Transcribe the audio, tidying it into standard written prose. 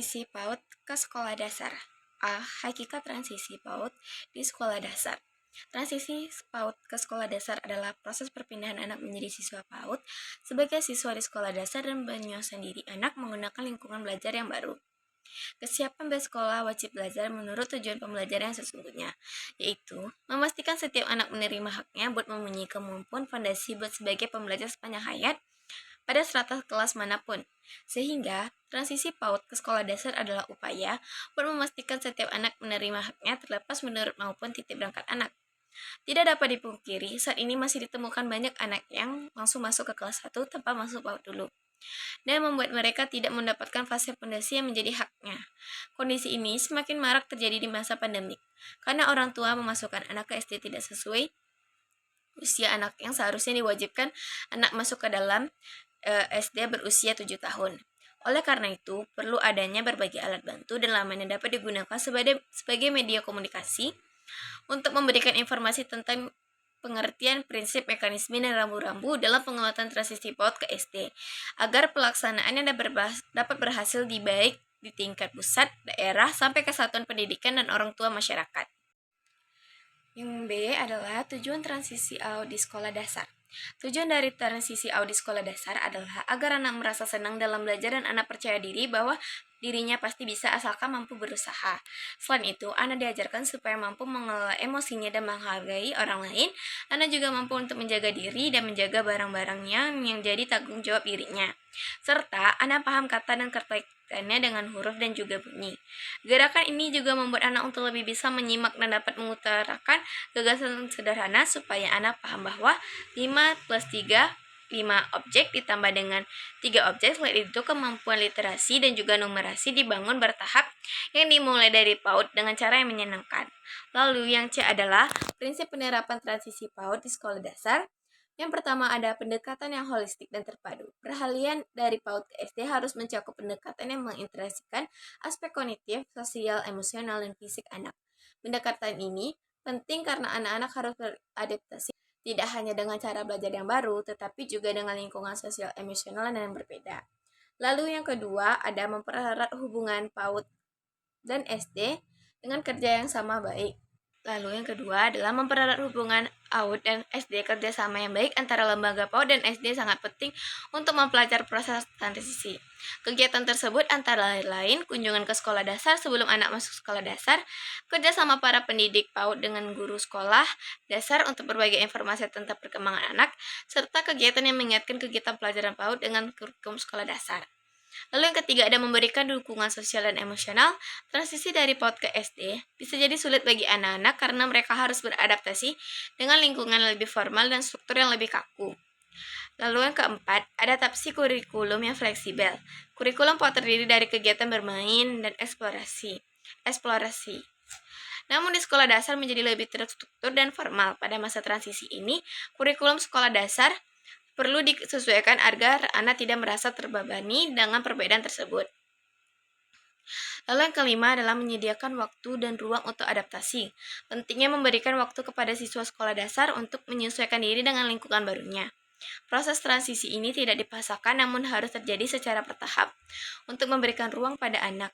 Transisi PAUD ke sekolah dasar. A. Hakikat transisi PAUD di sekolah dasar. Transisi PAUD ke sekolah dasar adalah proses perpindahan anak menjadi siswa PAUD sebagai siswa di sekolah dasar dan penyelesaian diri anak menggunakan lingkungan belajar yang baru. Kesiapan bersekolah wajib belajar menurut tujuan pembelajaran yang sesungguhnya, yaitu memastikan setiap anak menerima haknya buat mempunyai kemampuan fondasi buat sebagai pembelajar sepanjang hayat pada strata kelas manapun. Sehingga, transisi PAUD ke sekolah dasar adalah upaya buat memastikan setiap anak menerima haknya terlepas menurut maupun titik berangkat anak. Tidak dapat dipungkiri, saat ini masih ditemukan banyak anak yang langsung masuk ke kelas 1 tanpa masuk PAUD dulu, dan membuat mereka tidak mendapatkan fase fondasi yang menjadi haknya. Kondisi ini semakin marak terjadi di masa pandemik, karena orang tua memasukkan anak ke SD tidak sesuai usia anak yang seharusnya diwajibkan anak masuk ke dalam SD berusia 7 tahun. Oleh karena itu, perlu adanya berbagai alat bantu dan laman yang dapat digunakan sebagai media komunikasi untuk memberikan informasi tentang pengertian prinsip mekanisme dan rambu-rambu dalam penguatan transisi PAUD ke SD, agar pelaksanaannya dapat berhasil baik di tingkat pusat, daerah, sampai kesatuan pendidikan dan orang tua masyarakat. Yang B adalah tujuan transisi AUD di sekolah dasar. Tujuan dari transisi AUD di sekolah dasar adalah agar anak merasa senang dalam belajar dan anak percaya diri bahwa dirinya pasti bisa asalkan mampu berusaha. Selain itu, anak diajarkan supaya mampu mengelola emosinya dan menghargai orang lain. Anak juga mampu untuk menjaga diri dan menjaga barang-barangnya yang jadi tanggung jawab dirinya. Serta anak paham kata dan kaitannya dengan huruf dan juga bunyi. Gerakan ini juga membuat anak untuk lebih bisa menyimak dan dapat mengutarakan gagasan sederhana supaya anak paham bahwa 5 plus 3, 5 objek ditambah dengan 3 objek. Selain itu, kemampuan literasi dan juga numerasi dibangun bertahap yang dimulai dari PAUD dengan cara yang menyenangkan. Lalu yang C adalah prinsip penerapan transisi PAUD di sekolah dasar. Yang pertama ada pendekatan yang holistik dan terpadu. Peralihan dari PAUD ke SD harus mencakup pendekatan yang mengintegrasikan aspek kognitif, sosial, emosional, dan fisik anak. Pendekatan ini penting karena anak-anak harus beradaptasi tidak hanya dengan cara belajar yang baru, tetapi juga dengan lingkungan sosial emosional yang berbeda. Lalu yang kedua ada mempererat hubungan PAUD dan SD dengan kerja yang sama baik. Lalu yang kedua adalah mempererat hubungan AUD dan SD. Kerjasama yang baik antara lembaga PAUD dan SD sangat penting untuk mempelajari proses transisi. Kegiatan tersebut antara lain kunjungan ke sekolah dasar sebelum anak masuk sekolah dasar, kerjasama para pendidik PAUD dengan guru sekolah dasar untuk berbagi informasi tentang perkembangan anak, serta kegiatan yang mengingatkan kegiatan pelajaran PAUD dengan kurikulum sekolah dasar. Lalu yang ketiga ada memberikan dukungan sosial dan emosional. Transisi dari PAUD ke SD bisa jadi sulit bagi anak-anak karena mereka harus beradaptasi dengan lingkungan yang lebih formal dan struktur yang lebih kaku. Lalu yang keempat, adaptasi kurikulum yang fleksibel. Kurikulum PAUD terdiri dari kegiatan bermain dan eksplorasi. Namun di sekolah dasar menjadi lebih terstruktur dan formal. Pada masa transisi ini, kurikulum sekolah dasar perlu disesuaikan agar anak tidak merasa terbebani dengan perbedaan tersebut. Lalu yang kelima adalah menyediakan waktu dan ruang untuk adaptasi. Pentingnya memberikan waktu kepada siswa sekolah dasar untuk menyesuaikan diri dengan lingkungan barunya. Proses transisi ini tidak dipaksakan namun harus terjadi secara bertahap untuk memberikan ruang pada anak